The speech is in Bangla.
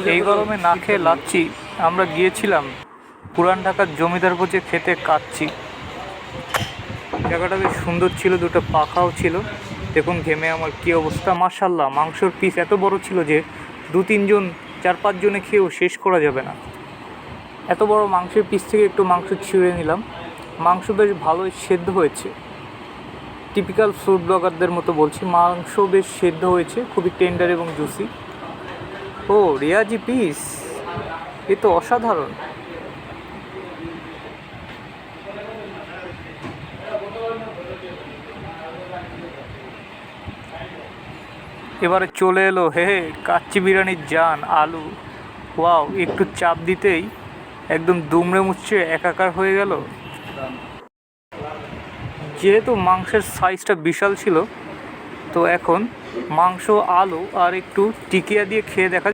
এই গরমে না খেয়ে লাচ্ছি। আমরা গিয়েছিলাম পুরান ঢাকার জমিদার ভোজে খেতে কাচ্ছি। জায়গাটা বেশ সুন্দর ছিল, দুটো পাখাও ছিল। দেখুন ঘেমে আমার কী অবস্থা। মাশাল্লাহ, মাংসর পিস এত বড় ছিল যে দু তিনজন, চার পাঁচজনে খেয়েও শেষ করা যাবে না। এত বড় মাংসের পিস থেকে একটু মাংস ছিঁড়ে নিলাম। মাংস বেশ ভালোই সেদ্ধ হয়েছে। টিপিক্যাল ফুড ব্লগারদের মতো বলছি, মাংস বেশ সেদ্ধ হয়েছে, খুবই টেন্ডার এবং জুসি। ও রেয়াজি পিস, এ তো অসাধারণ। এবারে চলে এলো হে হে কাচ্চি বিরিয়ানির জান, আলু। ওয়াও, একটু চাপ দিতেই একদম দুমড়ে মুচড়ে একাকার হয়ে গেল। যেহেতু মাংসের সাইজটা বিশাল ছিল, তো এখন মাংস, আলু আর একটু টিকিয়া দিয়ে খেয়ে দেখা